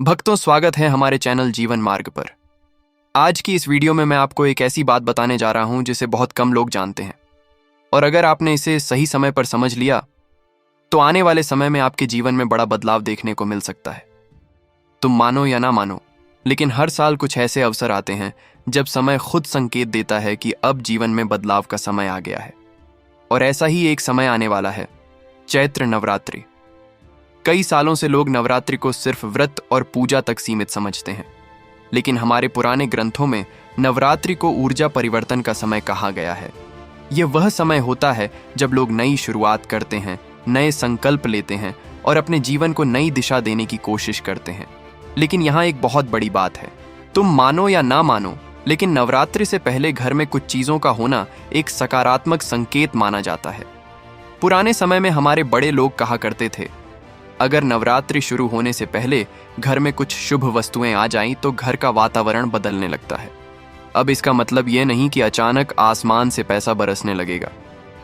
भक्तों, स्वागत है हमारे चैनल जीवन मार्ग पर। आज की इस वीडियो में मैं आपको एक ऐसी बात बताने जा रहा हूं जिसे बहुत कम लोग जानते हैं, और अगर आपने इसे सही समय पर समझ लिया तो आने वाले समय में आपके जीवन में बड़ा बदलाव देखने को मिल सकता है। तुम मानो या ना मानो, लेकिन हर साल कुछ ऐसे अवसर आते हैं जब समय खुद संकेत देता है कि अब जीवन में बदलाव का समय आ गया है। और ऐसा ही एक समय आने वाला है, चैत्र नवरात्रि। कई सालों से लोग नवरात्रि को सिर्फ व्रत और पूजा तक सीमित समझते हैं, लेकिन हमारे पुराने ग्रंथों में नवरात्रि को ऊर्जा परिवर्तन का समय कहा गया है। यह वह समय होता है जब लोग नई शुरुआत करते हैं, नए संकल्प लेते हैं और अपने जीवन को नई दिशा देने की कोशिश करते हैं। लेकिन यहाँ एक बहुत बड़ी बात है, तुम मानो या ना मानो, लेकिन नवरात्रि से पहले घर में कुछ चीजों का होना एक सकारात्मक संकेत माना जाता है। पुराने समय में हमारे बड़े लोग कहा करते थे, अगर नवरात्रि शुरू होने से पहले घर में कुछ शुभ वस्तुएं आ जाएं तो घर का वातावरण बदलने लगता है। अब इसका मतलब यह नहीं कि अचानक आसमान से पैसा बरसने लगेगा,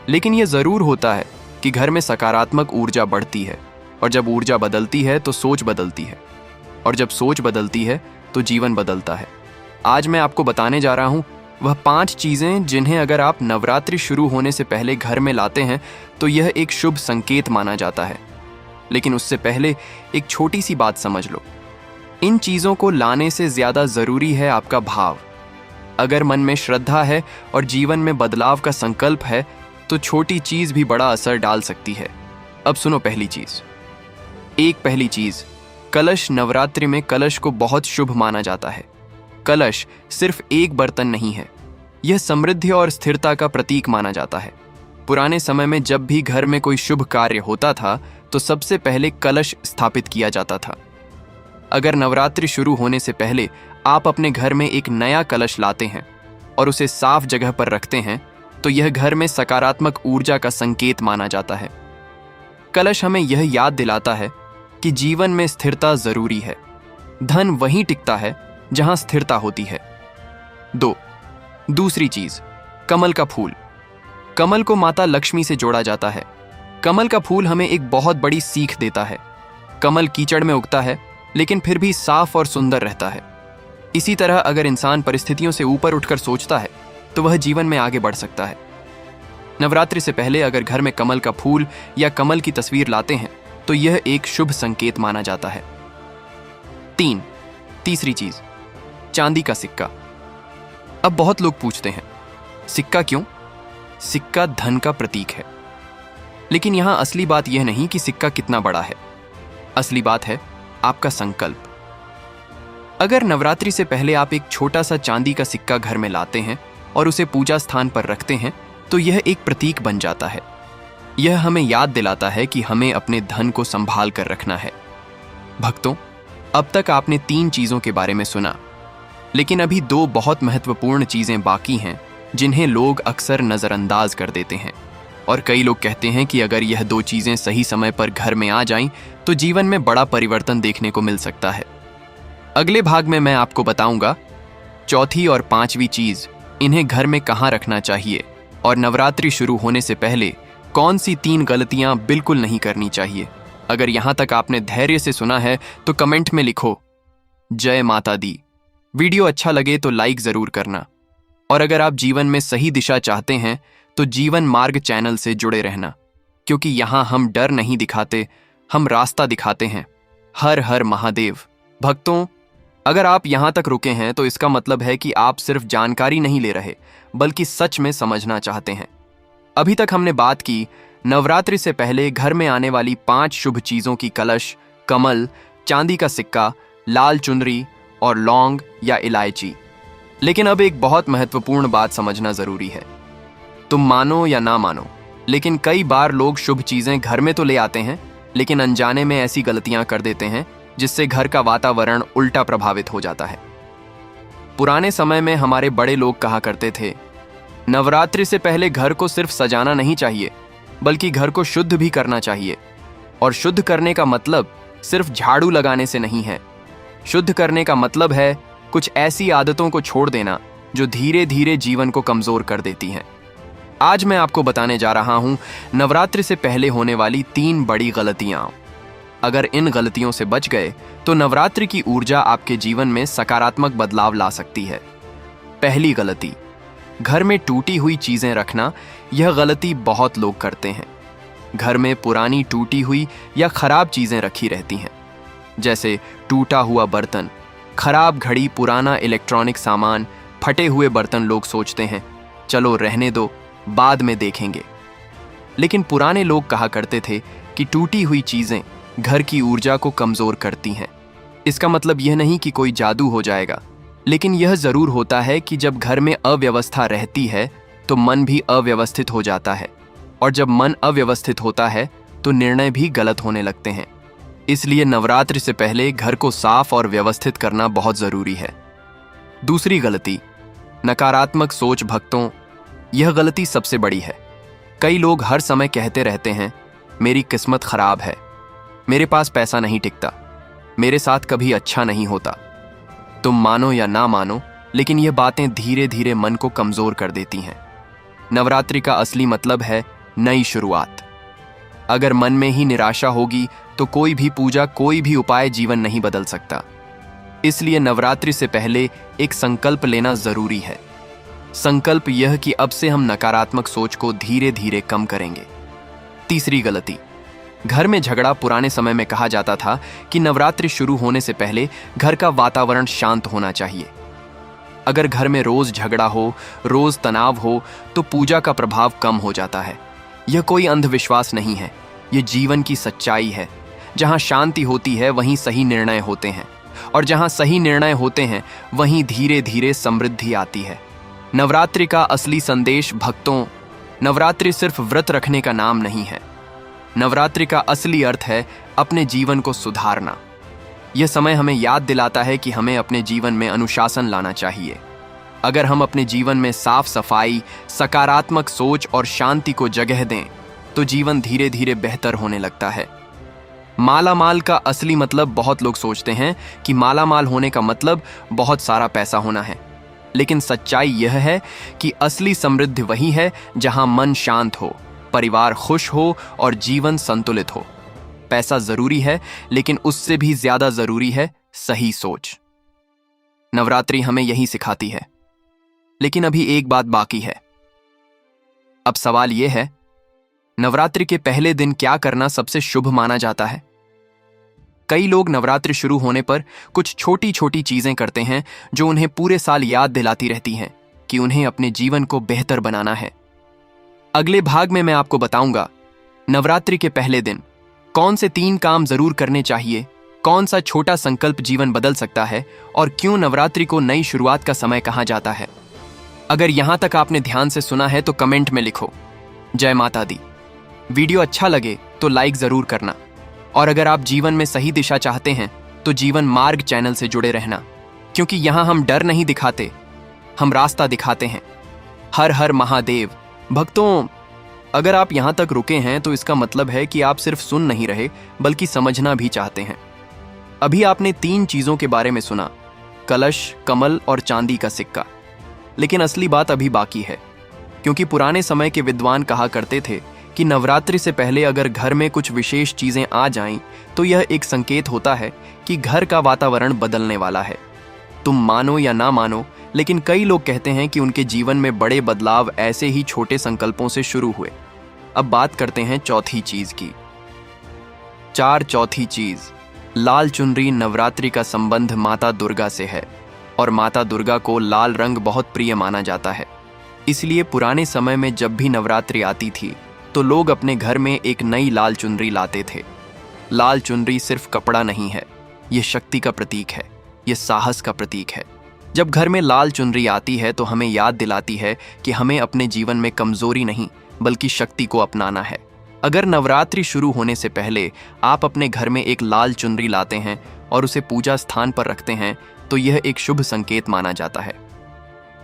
लेकिन यह जरूर होता है कि घर में सकारात्मक ऊर्जा बढ़ती है, और जब ऊर्जा बदलती है तो सोच बदलती है, और जब सोच बदलती है तो जीवन बदलता है। आज मैं आपको बताने जा रहा हूं वह 5 चीजें जिन्हें अगर आप नवरात्रि शुरू होने से पहले घर में लाते हैं तो यह एक शुभ संकेत माना जाता है। लेकिन उससे पहले एक छोटी सी बात समझ लो, इन चीजों को लाने से ज्यादा जरूरी है आपका भाव। अगर मन में श्रद्धा है और जीवन में बदलाव का संकल्प है तो छोटी चीज भी बड़ा असर डाल सकती है। अब सुनो पहली चीज, कलश। नवरात्रि में कलश को बहुत शुभ माना जाता है। कलश सिर्फ एक बर्तन नहीं है, यह समृद्धि और स्थिरता का प्रतीक माना जाता है। पुराने समय में जब भी घर में कोई शुभ कार्य होता था तो सबसे पहले कलश स्थापित किया जाता था। अगर नवरात्रि शुरू होने से पहले आप अपने घर में एक नया कलश लाते हैं और उसे साफ जगह पर रखते हैं तो यह घर में सकारात्मक ऊर्जा का संकेत माना जाता है। कलश हमें यह याद दिलाता है कि जीवन में स्थिरता जरूरी है। धन वहीं टिकता है जहां स्थिरता होती है। दूसरी चीज, कमल का फूल। कमल को माता लक्ष्मी से जोड़ा जाता है। कमल का फूल हमें एक बहुत बड़ी सीख देता है। कमल कीचड़ में उगता है लेकिन फिर भी साफ और सुंदर रहता है। इसी तरह अगर इंसान परिस्थितियों से ऊपर उठकर सोचता है तो वह जीवन में आगे बढ़ सकता है। नवरात्रि से पहले अगर घर में कमल का फूल या कमल की तस्वीर लाते हैं तो यह एक शुभ संकेत माना जाता है। तीसरी चीज, चांदी का सिक्का। अब बहुत लोग पूछते हैं, सिक्का क्यों? सिक्का धन का प्रतीक है। लेकिन यहां असली बात यह नहीं कि सिक्का कितना बड़ा है, असली बात है आपका संकल्प। अगर नवरात्रि से पहले आप एक छोटा सा चांदी का सिक्का घर में लाते हैं और उसे पूजा स्थान पर रखते हैं तो यह एक प्रतीक बन जाता है। यह हमें याद दिलाता है कि हमें अपने धन को संभाल कर रखना है। भक्तों, अब तक आपने 3 चीजों के बारे में सुना, लेकिन अभी 2 बहुत महत्वपूर्ण चीजें बाकी हैं जिन्हें लोग अक्सर नजरअंदाज कर देते हैं। और कई लोग कहते हैं कि अगर यह 2 चीजें सही समय पर घर में आ जाएं तो जीवन में बड़ा परिवर्तन देखने को मिल सकता है। अगले भाग में मैं आपको बताऊंगा चौथी और 5वीं चीज, इन्हें घर में कहां रखना चाहिए, और नवरात्रि शुरू होने से पहले कौन सी 3 गलतियां बिल्कुल नहीं करनी चाहिए। अगर यहां तक आपने धैर्य से सुना है तो कमेंट में लिखो जय माता दी। वीडियो अच्छा लगे तो लाइक जरूर करना, और अगर आप जीवन में सही दिशा चाहते हैं तो जीवन मार्ग चैनल से जुड़े रहना, क्योंकि यहां हम डर नहीं दिखाते, हम रास्ता दिखाते हैं। हर हर महादेव। भक्तों, अगर आप यहां तक रुके हैं तो इसका मतलब है कि आप सिर्फ जानकारी नहीं ले रहे बल्कि सच में समझना चाहते हैं। अभी तक हमने बात की नवरात्रि से पहले घर में आने वाली 5 शुभ चीजों की, कलश, कमल, चांदी का सिक्का, लाल चुनरी और लौंग या इलायची। लेकिन अब एक बहुत महत्वपूर्ण बात समझना जरूरी है। तुम मानो या ना मानो, लेकिन कई बार लोग शुभ चीजें घर में तो ले आते हैं लेकिन अनजाने में ऐसी गलतियां कर देते हैं जिससे घर का वातावरण उल्टा प्रभावित हो जाता है। पुराने समय में हमारे बड़े लोग कहा करते थे, नवरात्रि से पहले घर को सिर्फ सजाना नहीं चाहिए बल्कि घर को शुद्ध भी करना चाहिए। और शुद्ध करने का मतलब सिर्फ झाड़ू लगाने से नहीं है। शुद्ध करने का मतलब है कुछ ऐसी आदतों को छोड़ देना जो धीरे धीरे जीवन को कमजोर कर देती हैं। आज मैं आपको बताने जा रहा हूं नवरात्रि से पहले होने वाली 3 बड़ी गलतियां। अगर इन गलतियों से बच गए तो नवरात्रि की ऊर्जा आपके जीवन में सकारात्मक बदलाव ला सकती है। पहली गलती, घर में टूटी हुई चीजें रखना। यह गलती बहुत लोग करते हैं। घर में पुरानी टूटी हुई या खराब चीजें रखी रहती हैं, जैसे टूटा हुआ बर्तन, खराब घड़ी, पुराना इलेक्ट्रॉनिक सामान, फटे हुए बर्तन। लोग सोचते हैं चलो रहने दो, बाद में देखेंगे। लेकिन पुराने लोग कहा करते थे कि टूटी हुई चीजें घर की ऊर्जा को कमजोर करती हैं। इसका मतलब यह नहीं कि कोई जादू हो जाएगा, लेकिन यह जरूर होता है कि जब घर में अव्यवस्था रहती है तो मन भी अव्यवस्थित हो जाता है, और जब मन अव्यवस्थित होता है तो निर्णय भी गलत होने लगते हैं। इसलिए नवरात्रि से पहले घर को साफ और व्यवस्थित करना बहुत जरूरी है। दूसरी गलती, नकारात्मक सोच भक्तों। यह गलती सबसे बड़ी है। कई लोग हर समय कहते रहते हैं मेरी किस्मत खराब है, मेरे पास पैसा नहीं टिकता, मेरे साथ कभी अच्छा नहीं होता। तुम मानो या ना मानो, लेकिन यह बातें धीरे धीरे मन को कमजोर कर देती हैं। नवरात्रि का असली मतलब है नई शुरुआत। अगर मन में ही निराशा होगी तो कोई भी पूजा, कोई भी उपाय जीवन नहीं बदल सकता। इसलिए नवरात्रि से पहले एक संकल्प लेना जरूरी है। संकल्प यह कि अब से हम नकारात्मक सोच को धीरे धीरे कम करेंगे। तीसरी गलती, घर में झगड़ा। पुराने समय में कहा जाता था कि नवरात्रि शुरू होने से पहले घर का वातावरण शांत होना चाहिए। अगर घर में रोज झगड़ा हो, रोज तनाव हो, तो पूजा का प्रभाव कम हो जाता है। यह कोई अंधविश्वास नहीं है, यह जीवन की सच्चाई है। जहां शांति होती है वहीं सही निर्णय होते हैं, और जहां सही निर्णय होते हैं वहीं धीरे धीरे समृद्धि आती है। नवरात्रि का असली संदेश भक्तों, नवरात्रि सिर्फ व्रत रखने का नाम नहीं है। नवरात्रि का असली अर्थ है अपने जीवन को सुधारना। यह समय हमें याद दिलाता है कि हमें अपने जीवन में अनुशासन लाना चाहिए। अगर हम अपने जीवन में साफ सफाई, सकारात्मक सोच और शांति को जगह दें तो जीवन धीरे धीरे बेहतर होने लगता है। मालामाल का असली मतलब, बहुत लोग सोचते हैं कि मालामाल होने का मतलब बहुत सारा पैसा होना है, लेकिन सच्चाई यह है कि असली समृद्धि वही है जहां मन शांत हो, परिवार खुश हो और जीवन संतुलित हो। पैसा जरूरी है, लेकिन उससे भी ज्यादा जरूरी है सही सोच। नवरात्रि हमें यही सिखाती है। लेकिन अभी एक बात बाकी है। अब सवाल यह है, नवरात्रि के पहले दिन क्या करना सबसे शुभ माना जाता है? कई लोग नवरात्रि शुरू होने पर कुछ छोटी छोटी चीजें करते हैं जो उन्हें पूरे साल याद दिलाती रहती हैं कि उन्हें अपने जीवन को बेहतर बनाना है। अगले भाग में मैं आपको बताऊंगा नवरात्रि के पहले दिन कौन से 3 काम जरूर करने चाहिए, कौन सा छोटा संकल्प जीवन बदल सकता है, और क्यों नवरात्रि को नई शुरुआत का समय कहा जाता है। अगर यहां तक आपने ध्यान से सुना है तो कमेंट में लिखो जय माता दी। वीडियो अच्छा लगे तो लाइक जरूर करना, और अगर आप जीवन में सही दिशा चाहते हैं तो जीवन मार्ग चैनल से जुड़े रहना, क्योंकि यहां हम डर नहीं दिखाते, हम रास्ता दिखाते हैं। हर हर महादेव। भक्तों, अगर आप यहां तक रुके हैं तो इसका मतलब है कि आप सिर्फ सुन नहीं रहे बल्कि समझना भी चाहते हैं। अभी आपने 3 चीजों के बारे में सुना, कलश, कमल और चांदी का सिक्का। लेकिन असली बात अभी बाकी है, क्योंकि पुराने समय के विद्वान कहा करते थे कि नवरात्रि से पहले अगर घर में कुछ विशेष चीजें आ जाएं तो यह एक संकेत होता है कि घर का वातावरण बदलने वाला है। तुम मानो या ना मानो, लेकिन कई लोग कहते हैं कि उनके जीवन में बड़े बदलाव ऐसे ही छोटे संकल्पों से शुरू हुए। अब बात करते हैं चौथी चीज की। चौथी चीज, लाल चुनरी। नवरात्रि का संबंध माता दुर्गा से है, और माता दुर्गा को लाल रंग बहुत प्रिय माना जाता है। इसलिए पुराने समय में जब भी नवरात्रि आती थी तो लोग अपने घर में एक नई लाल चुनरी लाते थे। लाल चुनरी सिर्फ कपड़ा नहीं है, यह शक्ति का प्रतीक है, यह साहस का प्रतीक है। जब घर में लाल चुनरी आती है तो हमें याद दिलाती है कि हमें अपने जीवन में कमजोरी नहीं बल्कि शक्ति को अपनाना है। अगर नवरात्रि शुरू होने से पहले आप अपने घर में एक लाल चुनरी लाते हैं और उसे पूजा स्थान पर रखते हैं तो यह एक शुभ संकेत माना जाता है।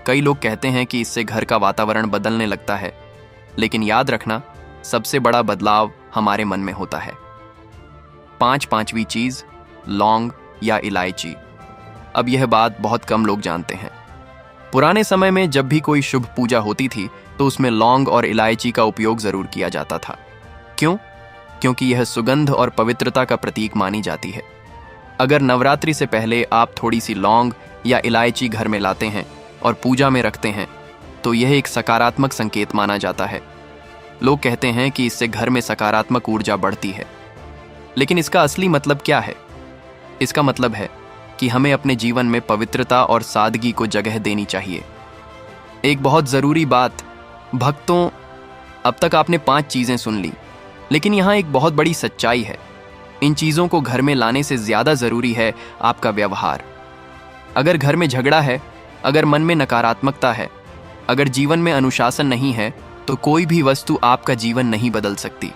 कई लोग कहते हैं कि इससे घर का वातावरण बदलने लगता है, लेकिन याद रखना, सबसे बड़ा बदलाव हमारे मन में होता है। पांचवी चीज, लौंग या इलायची। अब यह बात बहुत कम लोग जानते हैं। पुराने समय में जब भी कोई शुभ पूजा होती थी तो उसमें लौंग और इलायची का उपयोग जरूर किया जाता था। क्यों? क्योंकि यह सुगंध और पवित्रता का प्रतीक मानी जाती है। अगर नवरात्रि से पहले आप थोड़ी सी लौंग या इलायची घर में लाते हैं और पूजा में रखते हैं तो यह एक सकारात्मक संकेत माना जाता है। लोग कहते हैं कि इससे घर में सकारात्मक ऊर्जा बढ़ती है। लेकिन इसका असली मतलब क्या है? इसका मतलब है कि हमें अपने जीवन में पवित्रता और सादगी को जगह देनी चाहिए। एक बहुत ज़रूरी बात भक्तों, अब तक आपने 5 चीज़ें सुन ली, लेकिन यहाँ एक बहुत बड़ी सच्चाई है। इन चीज़ों को घर में लाने से ज़्यादा ज़रूरी है आपका व्यवहार। अगर घर में झगड़ा है, अगर मन में नकारात्मकता है, अगर जीवन में अनुशासन नहीं है, तो कोई भी वस्तु आपका जीवन नहीं बदल सकती।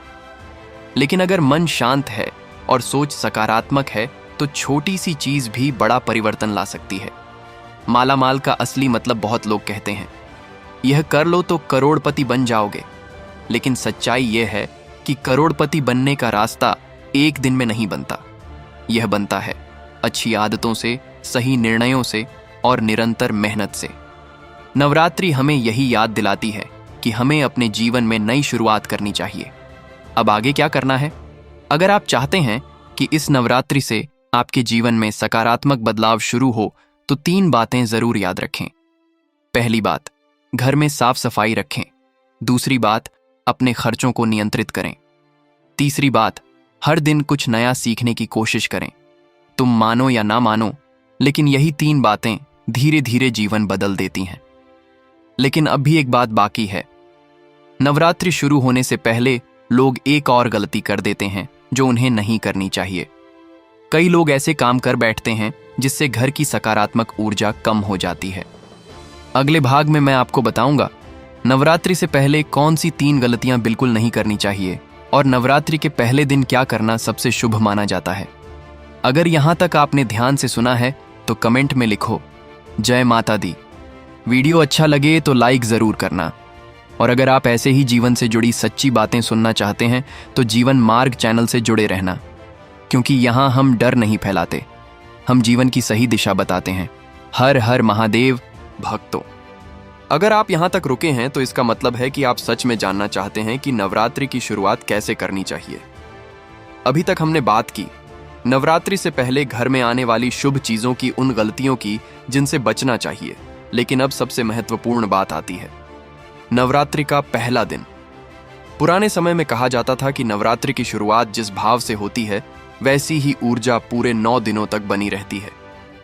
लेकिन अगर मन शांत है और सोच सकारात्मक है तो छोटी सी चीज़ भी बड़ा परिवर्तन ला सकती है। मालामाल का असली मतलब बहुत लोग कहते हैं, यह कर लो तो करोड़पति बन जाओगे। लेकिन सच्चाई यह है कि करोड़पति बनने का रास्ता एक दिन में नहीं बनता। यह बनता है अच्छी आदतों से, सही निर्णयों से और निरंतर मेहनत से। नवरात्रि हमें यही याद दिलाती है कि हमें अपने जीवन में नई शुरुआत करनी चाहिए। अब आगे क्या करना है? अगर आप चाहते हैं कि इस नवरात्रि से आपके जीवन में सकारात्मक बदलाव शुरू हो तो 3 बातें जरूर याद रखें। पहली बात, घर में साफ सफाई रखें। दूसरी बात, अपने खर्चों को नियंत्रित करें। तीसरी बात, हर दिन कुछ नया सीखने की कोशिश करें। तुम मानो या ना मानो, लेकिन यही 3 बातें धीरे धीरे जीवन बदल देती हैं। लेकिन अब भी एक बात बाकी है। नवरात्रि शुरू होने से पहले लोग एक और गलती कर देते हैं जो उन्हें नहीं करनी चाहिए। कई लोग ऐसे काम कर बैठते हैं जिससे घर की सकारात्मक ऊर्जा कम हो जाती है। अगले भाग में मैं आपको बताऊंगा नवरात्रि से पहले कौन सी 3 गलतियां बिल्कुल नहीं करनी चाहिए और नवरात्रि के पहले दिन क्या करना सबसे शुभ माना जाता है। अगर यहां तक आपने ध्यान से सुना है तो कमेंट में लिखो जय माता दी। वीडियो अच्छा लगे तो लाइक जरूर करना। और अगर आप ऐसे ही जीवन से जुड़ी सच्ची बातें सुनना चाहते हैं तो जीवन मार्ग चैनल से जुड़े रहना, क्योंकि यहाँ हम डर नहीं फैलाते, हम जीवन की सही दिशा बताते हैं। हर हर महादेव भक्तों। अगर आप यहाँ तक रुके हैं तो इसका मतलब है कि आप सच में जानना चाहते हैं कि नवरात्रि की शुरुआत कैसे करनी चाहिए। अभी तक हमने बात की नवरात्रि से पहले घर में आने वाली शुभ चीजों की, उन गलतियों की जिनसे बचना चाहिए। लेकिन अब सबसे महत्वपूर्ण बात आती है, नवरात्रि का पहला दिन। पुराने समय में कहा जाता था कि नवरात्रि की शुरुआत जिस भाव से होती है वैसी ही ऊर्जा पूरे 9 दिनों तक बनी रहती है।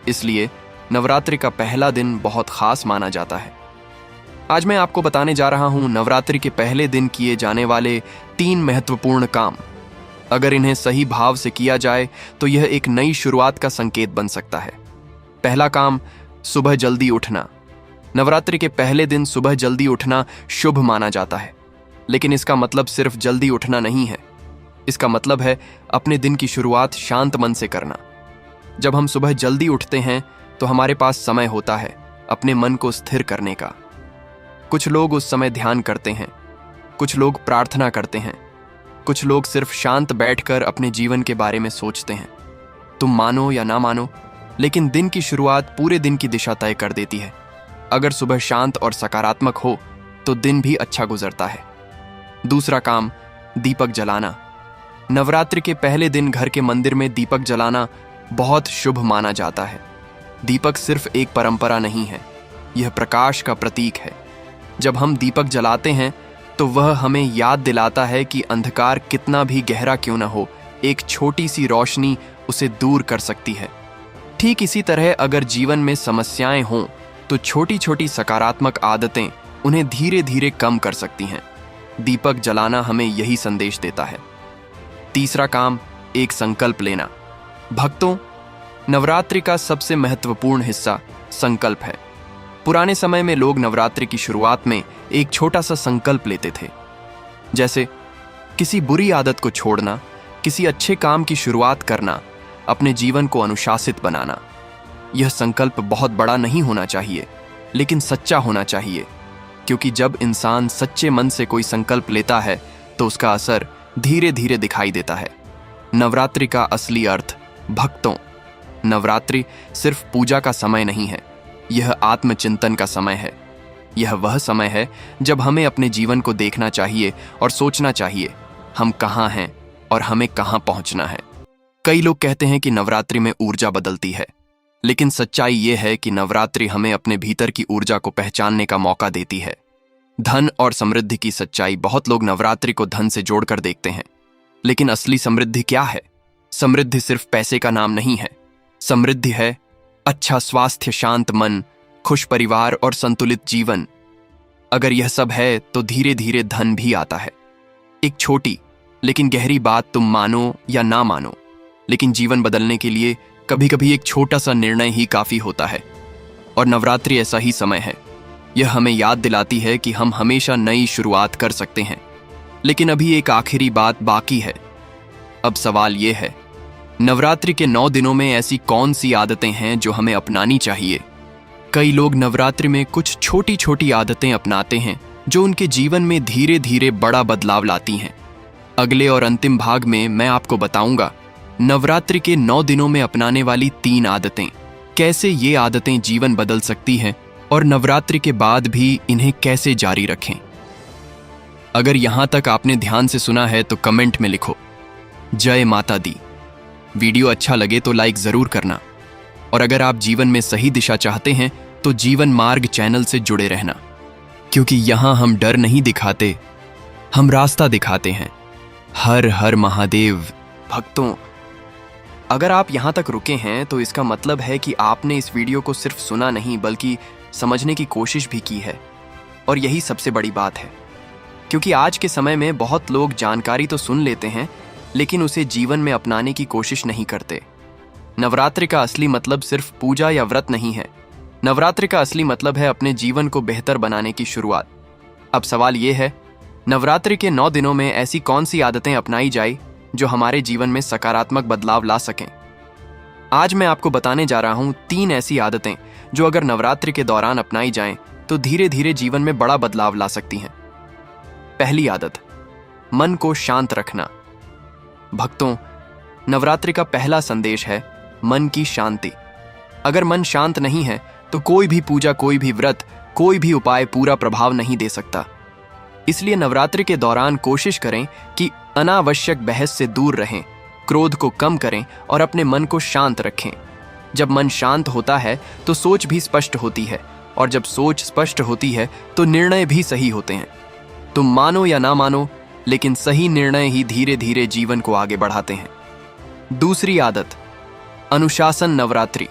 इसलिए नवरात्रि का पहला दिन बहुत खास माना जाता है। आज मैं आपको बताने जा रहा हूं नवरात्रि के पहले दिन किए जाने वाले 3 महत्वपूर्ण काम। अगर इन्हें सही भाव से किया जाए तो यह एक नई शुरुआत का संकेत बन सकता है। पहला काम, सुबह जल्दी उठना। नवरात्रि के पहले दिन सुबह जल्दी उठना शुभ माना जाता है, लेकिन इसका मतलब सिर्फ जल्दी उठना नहीं है। इसका मतलब है अपने दिन की शुरुआत शांत मन से करना। जब हम सुबह जल्दी उठते हैं तो हमारे पास समय होता है अपने मन को स्थिर करने का। कुछ लोग उस समय ध्यान करते हैं, कुछ लोग प्रार्थना करते हैं, कुछ लोग सिर्फ शांत बैठकर अपने जीवन के बारे में सोचते हैं। तुम मानो या ना मानो, लेकिन दिन की शुरुआत पूरे दिन की दिशा तय कर देती है। अगर सुबह शांत और सकारात्मक हो तो दिन भी अच्छा गुजरता है। दूसरा काम, दीपक जलाना। नवरात्रि के पहले दिन घर के मंदिर में दीपक जलाना बहुत शुभ माना जाता है। दीपक सिर्फ एक परंपरा नहीं है, यह प्रकाश का प्रतीक है। जब हम दीपक जलाते हैं तो वह हमें याद दिलाता है कि अंधकार कितना भी गहरा क्यों न हो, एक छोटी सी रोशनी उसे दूर कर सकती है। ठीक इसी तरह अगर जीवन में समस्याएं हों तो छोटी छोटी सकारात्मक आदतें उन्हें धीरे धीरे कम कर सकती हैं। दीपक जलाना हमें यही संदेश देता है। तीसरा काम, एक संकल्प लेना। भक्तों, नवरात्रि का सबसे महत्वपूर्ण हिस्सा संकल्प है। पुराने समय में लोग नवरात्रि की शुरुआत में एक छोटा सा संकल्प लेते थे, जैसे किसी बुरी आदत को छोड़ना, किसी अच्छे काम की शुरुआत करना, अपने जीवन को अनुशासित बनाना। यह संकल्प बहुत बड़ा नहीं होना चाहिए, लेकिन सच्चा होना चाहिए, क्योंकि जब इंसान सच्चे मन से कोई संकल्प लेता है तो उसका असर धीरे धीरे दिखाई देता है। नवरात्रि का असली अर्थ भक्तों, नवरात्रि सिर्फ पूजा का समय नहीं है, यह आत्मचिंतन का समय है। यह वह समय है जब हमें अपने जीवन को देखना चाहिए और सोचना चाहिए, हम कहाँ हैं, और हमें कहां पहुंचना है। कई लोग कहते हैं कि नवरात्रि में ऊर्जा बदलती है, लेकिन सच्चाई यह है कि नवरात्रि हमें अपने भीतर की ऊर्जा को पहचानने का मौका देती है। धन और समृद्धि की सच्चाई, बहुत लोग नवरात्रि को धन से जोड़कर देखते हैं, लेकिन असली समृद्धि क्या है? समृद्धि सिर्फ पैसे का नाम नहीं है। समृद्धि है अच्छा स्वास्थ्य, शांत मन, खुश परिवार और संतुलित जीवन। अगर यह सब है तो धीरे धीरे धन भी आता है। एक छोटी लेकिन गहरी बात तुम मानो या ना मानो, लेकिन जीवन बदलने के लिए कभी कभी एक छोटा सा निर्णय ही काफी होता है। और नवरात्रि ऐसा ही समय है। यह हमें याद दिलाती है कि हम हमेशा नई शुरुआत कर सकते हैं। लेकिन अभी एक आखिरी बात बाकी है। अब सवाल यह है, नवरात्रि के 9 दिनों में ऐसी कौन सी आदतें हैं जो हमें अपनानी चाहिए? कई लोग नवरात्रि में कुछ छोटी छोटी आदतें अपनाते हैं जो उनके जीवन में धीरे धीरे बड़ा बदलाव लाती हैं। अगले और अंतिम भाग में मैं आपको बताऊंगा नवरात्रि के 9 दिनों में अपनाने वाली 3 आदतें, कैसे ये आदतें जीवन बदल सकती हैं और नवरात्रि के बाद भी इन्हें कैसे जारी रखें। अगर यहां तक आपने ध्यान से सुना है तो कमेंट में लिखो जय माता दी। वीडियो अच्छा लगे तो लाइक जरूर करना, और अगर आप जीवन में सही दिशा चाहते हैं तो जीवन मार्ग चैनल से जुड़े रहना, क्योंकि यहां हम डर नहीं दिखाते, हम रास्ता दिखाते हैं। हर हर महादेव। भक्तों, अगर आप यहां तक रुके हैं तो इसका मतलब है कि आपने इस वीडियो को सिर्फ सुना नहीं बल्कि समझने की कोशिश भी की है। और यही सबसे बड़ी बात है, क्योंकि आज के समय में बहुत लोग जानकारी तो सुन लेते हैं लेकिन उसे जीवन में अपनाने की कोशिश नहीं करते। नवरात्रि का असली मतलब सिर्फ पूजा या व्रत नहीं है। नवरात्रि का असली मतलब है अपने जीवन को बेहतर बनाने की शुरुआत। अब सवाल यह है, नवरात्रि के 9 दिनों में ऐसी कौन सी आदतें अपनाई जाए जो हमारे जीवन में सकारात्मक बदलाव ला सकें? आज मैं आपको बताने जा रहा हूं 3 ऐसी आदतें जो अगर नवरात्रि के दौरान अपनाई जाएं तो धीरे धीरे जीवन में बड़ा बदलाव ला सकती हैं। पहली आदत, मन को शांत रखना। भक्तों, नवरात्रि का पहला संदेश है मन की शांति। अगर मन शांत नहीं है तो कोई भी पूजा, कोई भी व्रत, कोई भी उपाय पूरा प्रभाव नहीं दे सकता। इसलिए नवरात्रि के दौरान कोशिश करें कि अनावश्यक बहस से दूर रहें, क्रोध को कम करें और अपने मन को शांत रखें। जब मन शांत होता है तो सोच भी स्पष्ट होती है, और जब सोच स्पष्ट होती है तो निर्णय भी सही होते हैं। तुम मानो या ना मानो, लेकिन सही निर्णय ही धीरे धीरे जीवन को आगे बढ़ाते हैं। दूसरी आदत, अनुशासन। नवरात्रि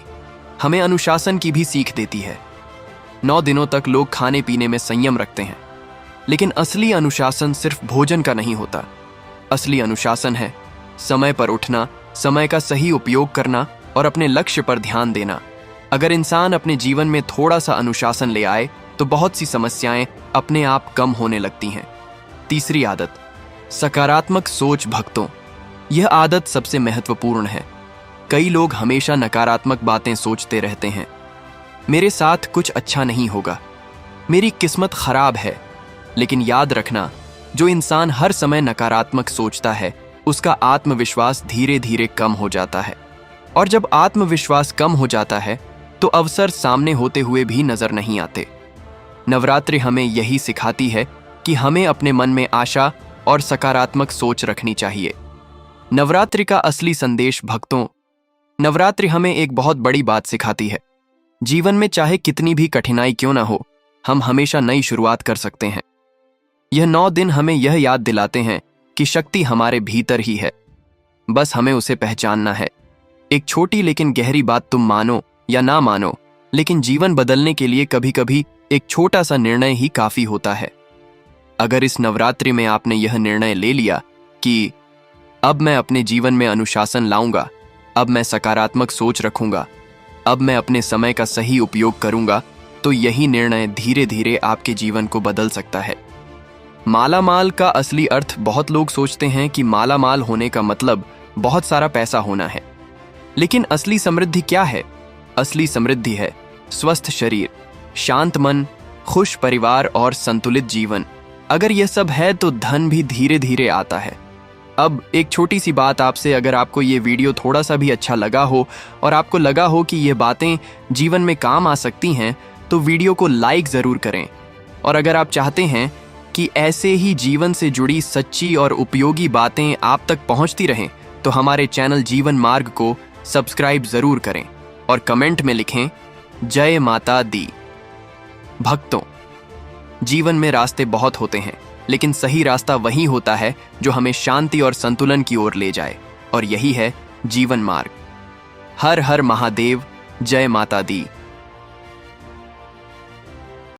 हमें अनुशासन की भी सीख देती है। 9 दिनों तक लोग खाने पीने में संयम रखते हैं, लेकिन असली अनुशासन सिर्फ भोजन का नहीं होता। असली अनुशासन है समय पर उठना, समय का सही उपयोग करना और अपने लक्ष्य पर ध्यान देना। अगर इंसान अपने जीवन में थोड़ा सा अनुशासन ले आए तो बहुत सी समस्याएं अपने आप कम होने लगती हैं। तीसरी आदत, सकारात्मक सोच। भक्तों, यह आदत सबसे महत्वपूर्ण है। कई लोग हमेशा नकारात्मक बातें सोचते रहते हैं। मेरे साथ कुछ अच्छा नहीं होगा, मेरी किस्मत खराब है। लेकिन याद रखना, जो इंसान हर समय नकारात्मक सोचता है उसका आत्मविश्वास धीरे धीरे कम हो जाता है, और जब आत्मविश्वास कम हो जाता है तो अवसर सामने होते हुए भी नजर नहीं आते। नवरात्रि हमें यही सिखाती है कि हमें अपने मन में आशा और सकारात्मक सोच रखनी चाहिए। नवरात्रि का असली संदेश। भक्तों, नवरात्रि हमें एक बहुत बड़ी बात सिखाती है। जीवन में चाहे कितनी भी कठिनाई क्यों ना हो, हम हमेशा नई शुरुआत कर सकते हैं। यह 9 दिन हमें यह याद दिलाते हैं कि शक्ति हमारे भीतर ही है, बस हमें उसे पहचानना है। एक छोटी लेकिन गहरी बात तुम मानो या ना मानो, लेकिन जीवन बदलने के लिए कभी कभी एक छोटा सा निर्णय ही काफी होता है। अगर इस नवरात्रि में आपने यह निर्णय ले लिया कि अब मैं अपने जीवन में अनुशासन लाऊंगा, अब मैं सकारात्मक सोच रखूंगा, अब मैं अपने समय का सही उपयोग करूंगा, तो यही निर्णय धीरे धीरे आपके जीवन को बदल सकता है। मालामाल का असली अर्थ, बहुत लोग सोचते हैं कि मालामाल होने का मतलब बहुत सारा पैसा होना है, लेकिन असली समृद्धि क्या है? असली समृद्धि है स्वस्थ शरीर, शांत मन, खुश परिवार और संतुलित जीवन। अगर यह सब है तो धन भी धीरे धीरे आता है। अब एक छोटी सी बात आपसे, अगर आपको ये वीडियो थोड़ा सा भी अच्छा लगा हो और आपको लगा हो कि ये बातें जीवन में काम आ सकती हैं, तो वीडियो को लाइक ज़रूर करें। और अगर आप चाहते हैं कि ऐसे ही जीवन से जुड़ी सच्ची और उपयोगी बातें आप तक पहुंचती रहें तो हमारे चैनल जीवन मार्ग को सब्सक्राइब जरूर करें और कमेंट में लिखें जय माता दी। भक्तों, जीवन में रास्ते बहुत होते हैं, लेकिन सही रास्ता वही होता है जो हमें शांति और संतुलन की ओर ले जाए, और यही है जीवन मार्ग। हर हर महादेव, जय माता दी।